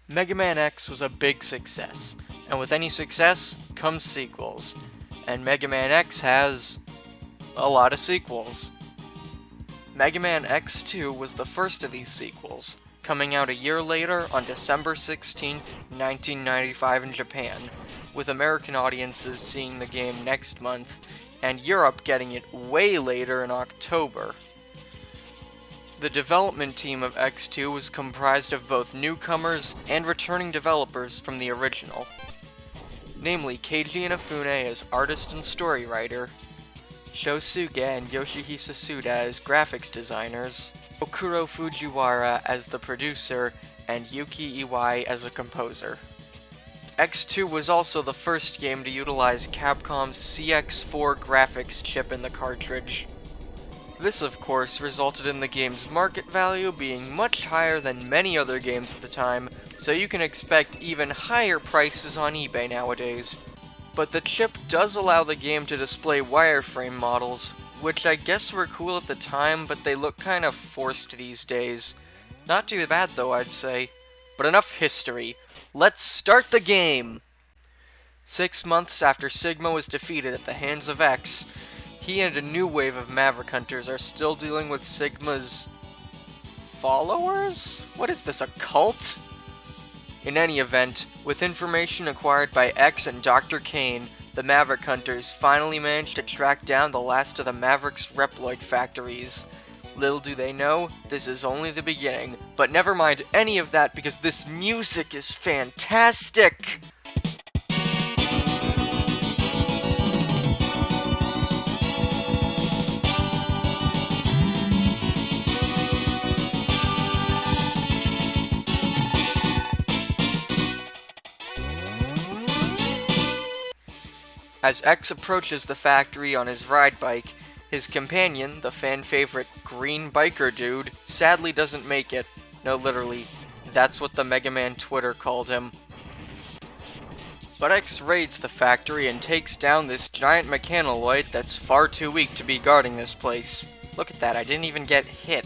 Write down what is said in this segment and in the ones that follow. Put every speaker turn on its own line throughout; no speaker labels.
MegaMan X was a big success, and with any success comes sequels, and MegaMan X has a lot of sequels. MegaMan X2 was the first of these sequels, coming out a year later on December 16th, 1995 in Japan, with American audiences seeing the game next month, and Europe getting it way later in October. The development team of X2 was comprised of both newcomers and returning developers from the original, namely Keiji Inafune as artist and story writer, Sho Suge and Yoshihisa Suda as graphics designers, Okuro Fujiwara as the producer, and Yuki Iwai as a composer. X2 was also the first game to utilize Capcom's CX4 graphics chip in the cartridge. This, of course, resulted in the game's market value being much higher than many other games at the time, so you can expect even higher prices on eBay nowadays. But the chip does allow the game to display wireframe models, which I guess were cool at the time, but they look kind of forced these days. Not too bad though, I'd say. But enough history. Let's start the game! 6 months after Sigma was defeated at the hands of X, he and a new wave of Maverick Hunters are still dealing with Sigma's followers? What is this, a cult? In any event, with information acquired by X and Dr. Kane, the Maverick Hunters finally managed to track down the last of the Maverick's Reploid factories. Little do they know, this is only the beginning, but never mind any of that because this music is fantastic! As X approaches the factory on his ride bike, his companion, the fan-favorite green biker dude, sadly doesn't make it. No, literally, that's what the MegaMan Twitter called him. But X raids the factory and takes down this giant mechanoid that's far too weak to be guarding this place. Look at that, I didn't even get hit.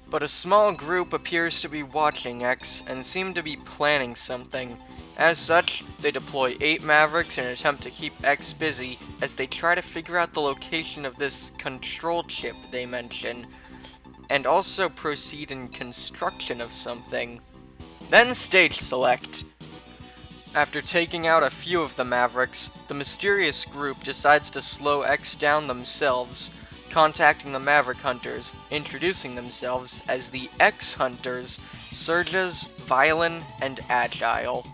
But a small group appears to be watching X and seem to be planning something. As such, they deploy 8 Mavericks in an attempt to keep X busy as they try to figure out the location of this control chip they mention, and also proceed in construction of something. Then stage select. After taking out a few of the Mavericks, the mysterious group decides to slow X down themselves, contacting the Maverick Hunters, introducing themselves as the X Hunters, Surges, Violin, and Agile.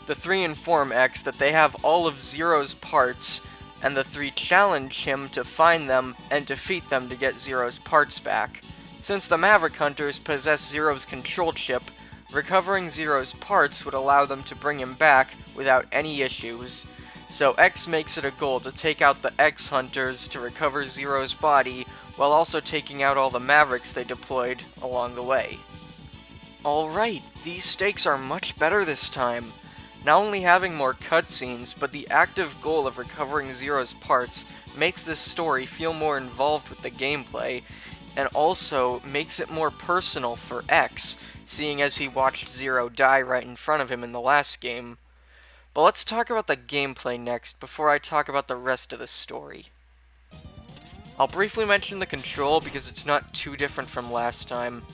The 3 inform X that they have all of Zero's parts, and the 3 challenge him to find them and defeat them to get Zero's parts back. Since the Maverick Hunters possess Zero's control chip, recovering Zero's parts would allow them to bring him back without any issues. So X makes it a goal to take out the X Hunters to recover Zero's body, while also taking out all the Mavericks they deployed along the way. Alright, these stakes are much better this time. Not only having more cutscenes, but the active goal of recovering Zero's parts makes this story feel more involved with the gameplay, and also makes it more personal for X, seeing as he watched Zero die right in front of him in the last game. But let's talk about the gameplay next, before I talk about the rest of the story. I'll briefly mention the control because it's not too different from last time.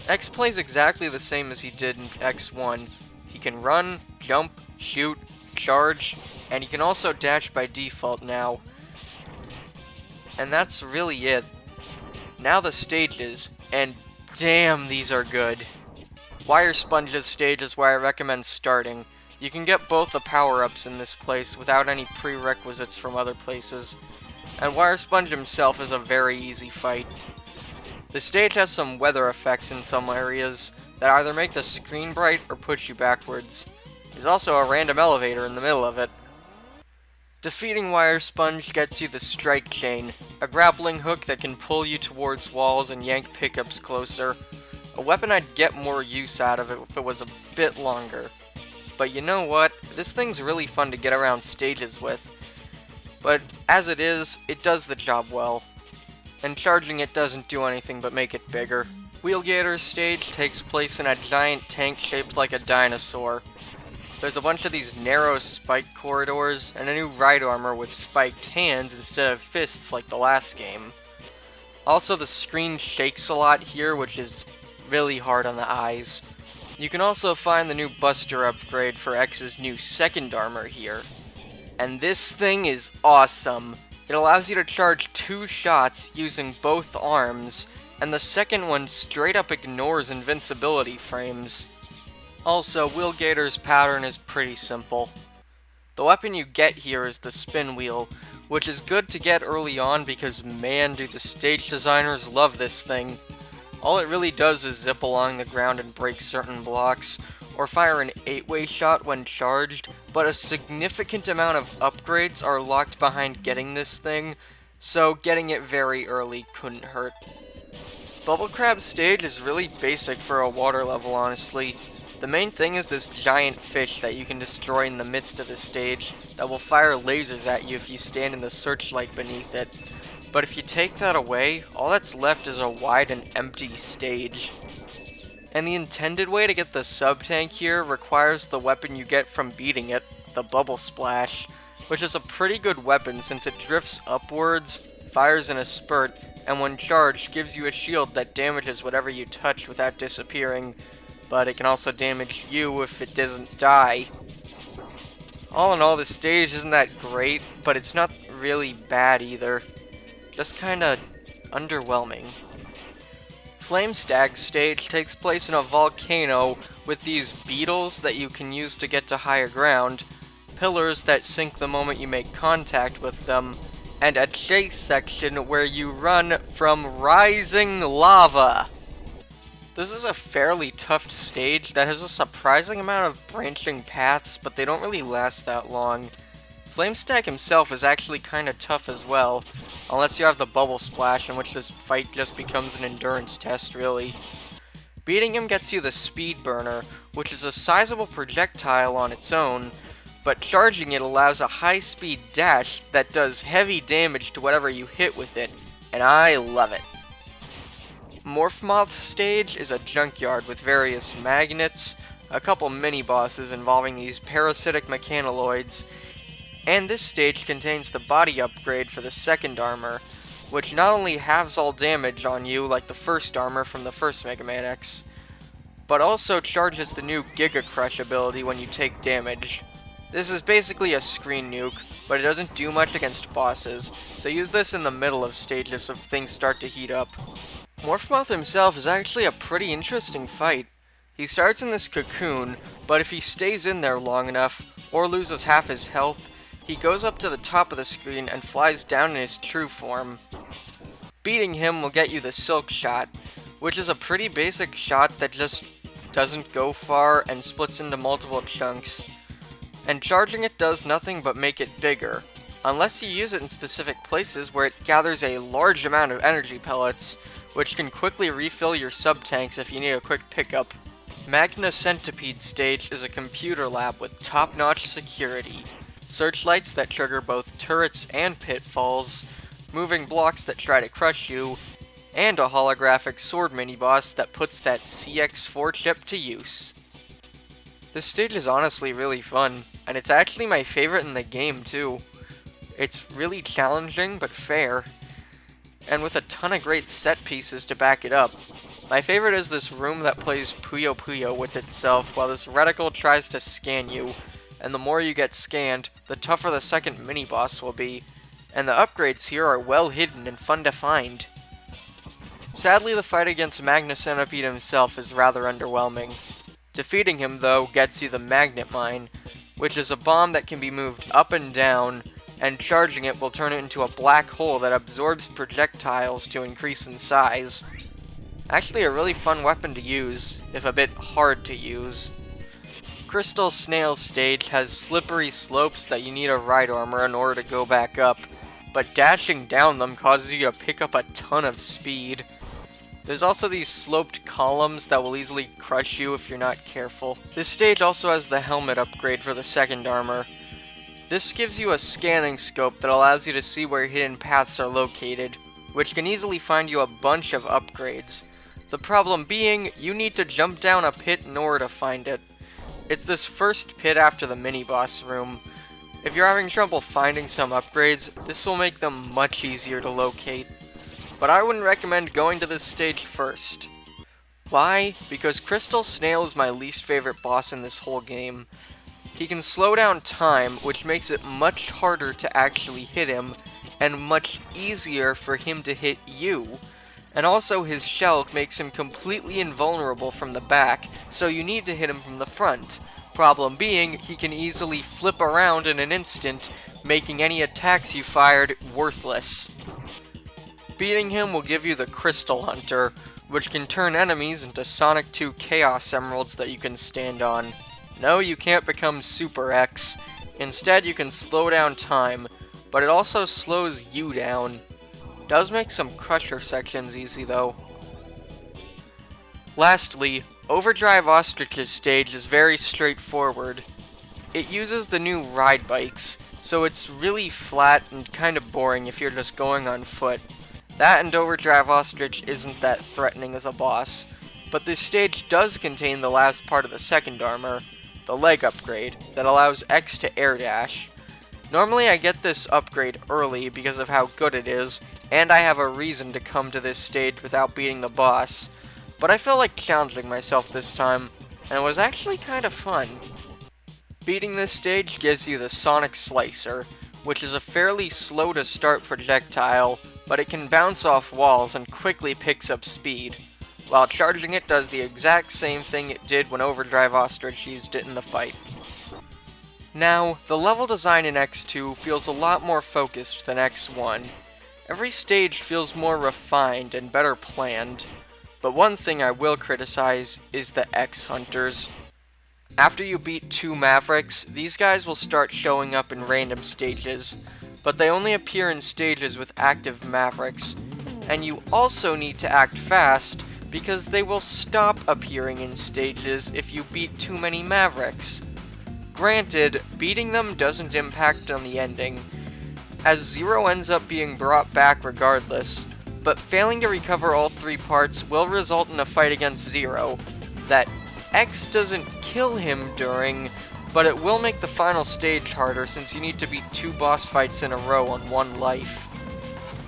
X plays exactly the same as he did in X1. He can run, jump, shoot, charge, and he can also dash by default now. And that's really it. Now the stages, and damn these are good. Wire Sponge's stage is where I recommend starting. You can get both the power-ups in this place without any prerequisites from other places. And Wire Sponge himself is a very easy fight. The stage has some weather effects in some areas that either make the screen bright or push you backwards. There's also a random elevator in the middle of it. Defeating Wire Sponge gets you the Strike Chain, a grappling hook that can pull you towards walls and yank pickups closer. A weapon I'd get more use out of it if it was a bit longer. But you know what? This thing's really fun to get around stages with. But as it is, it does the job well. And charging it doesn't do anything but make it bigger. Wheelgator's stage takes place in a giant tank shaped like a dinosaur. There's a bunch of these narrow spike corridors, and a new ride armor with spiked hands instead of fists like the last game. Also, the screen shakes a lot here, which is really hard on the eyes. You can also find the new Buster upgrade for X's new second armor here. And this thing is awesome. It allows you to charge 2 shots using both arms, and the second one straight up ignores invincibility frames. Also, Wheelgator's pattern is pretty simple. The weapon you get here is the spin wheel, which is good to get early on because man do the stage designers love this thing. All it really does is zip along the ground and break certain blocks, or fire an 8-way shot when charged, but a significant amount of upgrades are locked behind getting this thing, so getting it very early couldn't hurt. Bubble Crab's stage is really basic for a water level, honestly. The main thing is this giant fish that you can destroy in the midst of the stage that will fire lasers at you if you stand in the searchlight beneath it. But if you take that away, all that's left is a wide and empty stage. And the intended way to get the sub-tank here requires the weapon you get from beating it, the Bubble Splash, which is a pretty good weapon since it drifts upwards, fires in a spurt, and when charged gives you a shield that damages whatever you touch without disappearing, but it can also damage you if it doesn't die. All in all, the stage isn't that great, but it's not really bad either. Just kinda underwhelming. Flamestag's stage takes place in a volcano with these beetles that you can use to get to higher ground, pillars that sink the moment you make contact with them, and a chase section where you run from rising lava. This is a fairly tough stage that has a surprising amount of branching paths, but they don't really last that long. Flamestag himself is actually kinda tough as well, unless you have the Bubble Splash, in which this fight just becomes an endurance test, really. Beating him gets you the Speed Burner, which is a sizable projectile on its own, but charging it allows a high-speed dash that does heavy damage to whatever you hit with it, and I love it. Morphmoth's stage is a junkyard with various magnets, a couple mini-bosses involving these parasitic mechanoloids, and this stage contains the body upgrade for the second armor, which not only halves all damage on you like the first armor from the first Mega Man X, but also charges the new Giga Crush ability when you take damage. This is basically a screen nuke, but it doesn't do much against bosses, so use this in the middle of stages if things start to heat up. Morphmoth himself is actually a pretty interesting fight. He starts in this cocoon, but if he stays in there long enough, or loses half his health, he goes up to the top of the screen and flies down in his true form. Beating him will get you the Silk Shot, which is a pretty basic shot that just doesn't go far and splits into multiple chunks. And charging it does nothing but make it bigger, unless you use it in specific places where it gathers a large amount of energy pellets, which can quickly refill your sub-tanks if you need a quick pickup. Magna Centipede stage is a computer lab with top-notch security. Searchlights that trigger both turrets and pitfalls, moving blocks that try to crush you, and a holographic sword mini-boss that puts that CX4 chip to use. This stage is honestly really fun, and it's actually my favorite in the game too. It's really challenging but fair, and with a ton of great set pieces to back it up. My favorite is this room that plays Puyo Puyo with itself while this reticle tries to scan you, and the more you get scanned, the tougher the second mini-boss will be, and the upgrades here are well hidden and fun to find. Sadly, the fight against Magna Centipede himself is rather underwhelming. Defeating him, though, gets you the Magnet Mine, which is a bomb that can be moved up and down, and charging it will turn it into a black hole that absorbs projectiles to increase in size. Actually a really fun weapon to use, if a bit hard to use. Crystal Snail's stage has slippery slopes that you need a ride armor in order to go back up, but dashing down them causes you to pick up a ton of speed. There's also these sloped columns that will easily crush you if you're not careful. This stage also has the helmet upgrade for the second armor. This gives you a scanning scope that allows you to see where hidden paths are located, which can easily find you a bunch of upgrades. The problem being, you need to jump down a pit in order to find it. It's this first pit after the mini-boss room. If you're having trouble finding some upgrades, this will make them much easier to locate. But I wouldn't recommend going to this stage first. Why? Because Crystal Snail is my least favorite boss in this whole game. He can slow down time, which makes it much harder to actually hit him, and much easier for him to hit you. And also his shell makes him completely invulnerable from the back, so you need to hit him from the front. Problem being, he can easily flip around in an instant, making any attacks you fired worthless. Beating him will give you the Crystal Hunter, which can turn enemies into Sonic 2 Chaos Emeralds that you can stand on. No, you can't become Super X. Instead, you can slow down time, but it also slows you down. Does make some Crusher sections easy though. Lastly, Overdrive Ostrich's stage is very straightforward. It uses the new ride bikes, so it's really flat and kind of boring if you're just going on foot. That and Overdrive Ostrich isn't that threatening as a boss, but this stage does contain the last part of the second armor, the leg upgrade, that allows X to air dash. Normally I get this upgrade early because of how good it is, and I have a reason to come to this stage without beating the boss, but I felt like challenging myself this time, and it was actually kind of fun. Beating this stage gives you the Sonic Slicer, which is a fairly slow to start projectile, but it can bounce off walls and quickly picks up speed, while charging it does the exact same thing it did when Overdrive Ostrich used it in the fight. Now, the level design in X2 feels a lot more focused than X1. Every stage feels more refined and better planned, but one thing I will criticize is the X-Hunters. After you beat 2 Mavericks, these guys will start showing up in random stages, but they only appear in stages with active Mavericks, and you also need to act fast because they will stop appearing in stages if you beat too many Mavericks. Granted, beating them doesn't impact on the ending, as Zero ends up being brought back regardless, but failing to recover all 3 parts will result in a fight against Zero that X doesn't kill him during, but it will make the final stage harder since you need to beat 2 boss fights in a row on 1 life.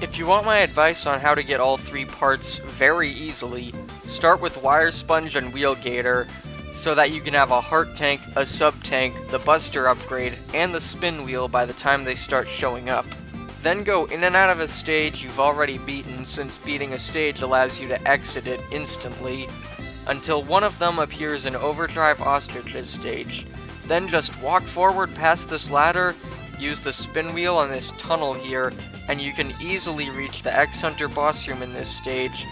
If you want my advice on how to get all 3 parts very easily, start with Wire Sponge and Wheel Gator, so that you can have a Heart Tank, a Sub Tank, the Buster upgrade, and the Spin Wheel by the time they start showing up. Then go in and out of a stage you've already beaten, since beating a stage allows you to exit it instantly, until one of them appears in Overdrive Ostrich's stage. Then just walk forward past this ladder, use the Spin Wheel on this tunnel here, and you can easily reach the X-Hunter boss room in this stage,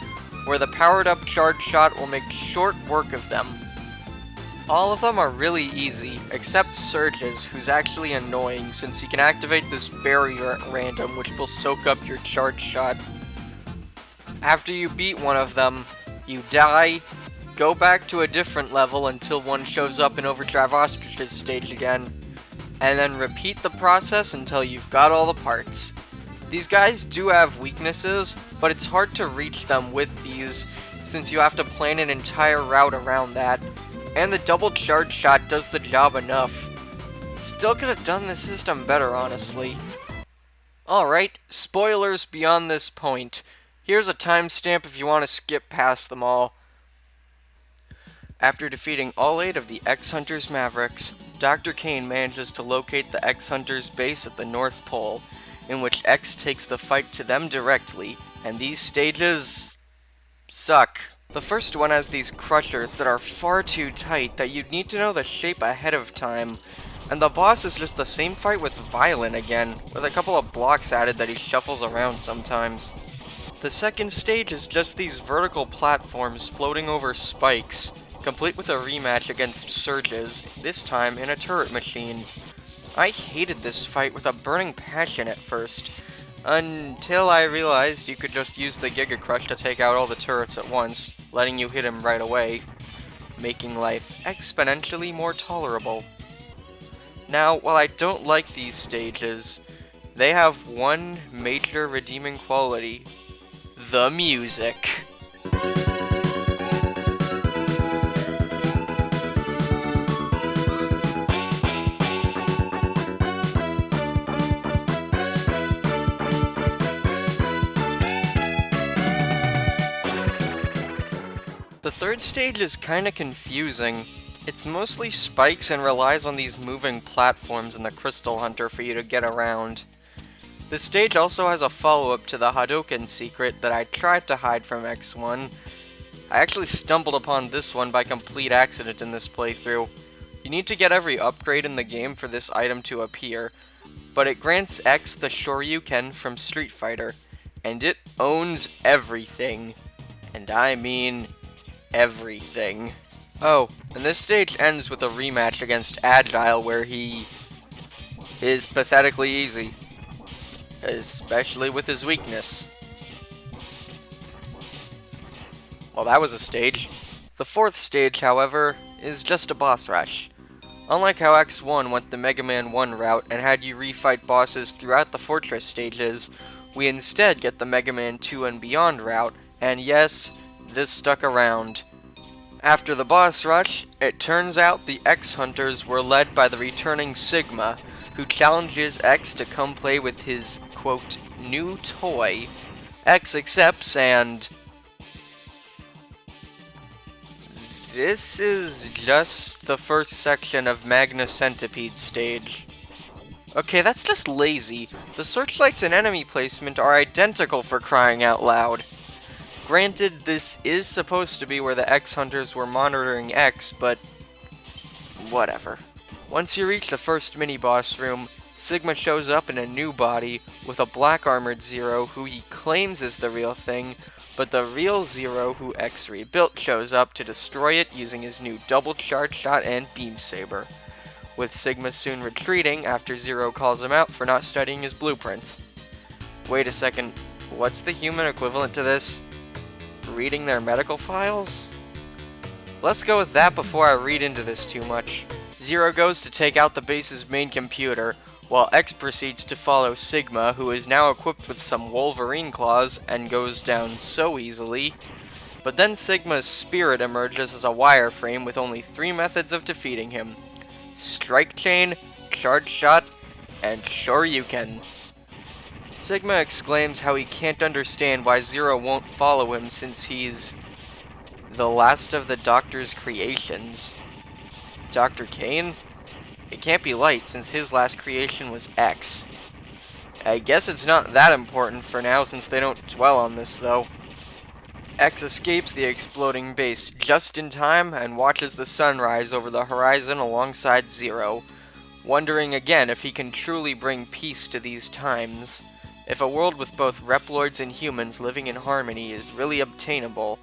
where the powered-up Charge Shot will make short work of them. All of them are really easy, except Surge's, who's actually annoying since he can activate this barrier at random which will soak up your Charge Shot. After you beat one of them, you die, go back to a different level until one shows up in Overdrive Ostrich's stage again, and then repeat the process until you've got all the parts. These guys do have weaknesses, but it's hard to reach them with these, since you have to plan an entire route around that, and the double Charge Shot does the job enough. Still could have done the system better, honestly. Alright, spoilers beyond this point. Here's a timestamp if you want to skip past them all. After defeating all 8 of the X-Hunters Mavericks, Dr. Kane manages to locate the X-Hunters base at the North Pole, in which X takes the fight to them directly, and these stages suck. The first one has these crushers that are far too tight that you'd need to know the shape ahead of time, and the boss is just the same fight with Violent again, with a couple of blocks added that he shuffles around sometimes. The second stage is just these vertical platforms floating over spikes, complete with a rematch against Surge's, this time in a turret machine. I hated this fight with a burning passion at first, until I realized you could just use the Giga Crush to take out all the turrets at once, letting you hit him right away, making life exponentially more tolerable. Now, while I don't like these stages, they have one major redeeming quality: the music. third stage is kinda confusing. It's mostly spikes and relies on these moving platforms in the Crystal Hunter for you to get around. This stage also has a follow-up to the Hadouken secret that I tried to hide from X1. I actually stumbled upon this one by complete accident in this playthrough. You need to get every upgrade in the game for this item to appear, but it grants X the Shoryuken from Street Fighter, and it owns everything. And I mean everything. Oh, and this stage ends with a rematch against Agile where he is pathetically easy. Especially with his weakness. Well, that was a stage. The fourth stage, however, is just a boss rush. Unlike how X1 went the Mega Man 1 route and had you refight bosses throughout the Fortress stages, we instead get the Mega Man 2 and Beyond route, and yes, this stuck around. After the boss rush, it turns out the X Hunters were led by the returning Sigma, who challenges X to come play with his, quote, new toy. X accepts and... this is just the first section of Magna Centipede stage. Okay, that's just lazy. The searchlights and enemy placement are identical for crying out loud. Granted, this is supposed to be where the X-Hunters were monitoring X, but whatever. Once you reach the first mini-boss room, Sigma shows up in a new body with a black-armored Zero who he claims is the real thing, but the real Zero who X rebuilt shows up to destroy it using his new double charge shot and beam saber, with Sigma soon retreating after Zero calls him out for not studying his blueprints. Wait a second, what's the human equivalent to this? Reading their medical files? Let's go with that before I read into this too much. Zero goes to take out the base's main computer, while X proceeds to follow Sigma, who is now equipped with some Wolverine claws and goes down so easily. But then Sigma's spirit emerges as a wireframe with only 3 methods of defeating him: Strike Chain, Charge Shot, and Shoryuken. Sigma exclaims how he can't understand why Zero won't follow him since he's the last of the Doctor's creations. Dr. Kane? It can't be Light since his last creation was X. I guess it's not that important for now since they don't dwell on this though. X escapes the exploding base just in time and watches the sun rise over the horizon alongside Zero, wondering again if he can truly bring peace to these times. If a world with both Reploids and humans living in harmony is really obtainable,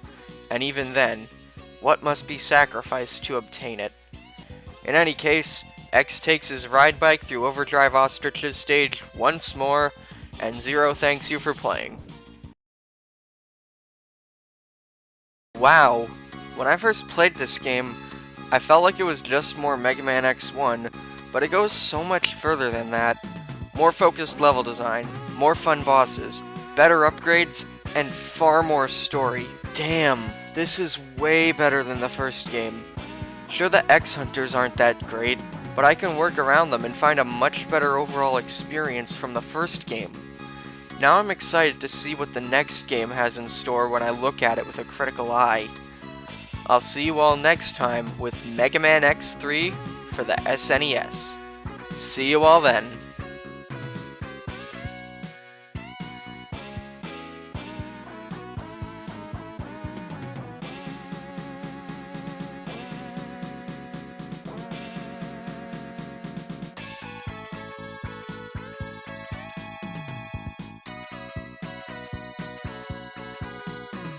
and even then, what must be sacrificed to obtain it? In any case, X takes his ride bike through Overdrive Ostrich's stage once more, and Zero thanks you for playing. Wow, when I first played this game, I felt like it was just more Mega Man X1, but it goes so much further than that. More focused level design, more fun bosses, better upgrades, and far more story. Damn, this is way better than the first game. Sure, the X-Hunters aren't that great, but I can work around them and find a much better overall experience from the first game. Now I'm excited to see what the next game has in store when I look at it with a critical eye. I'll see you all next time with Mega Man X3 for the SNES. See you all then.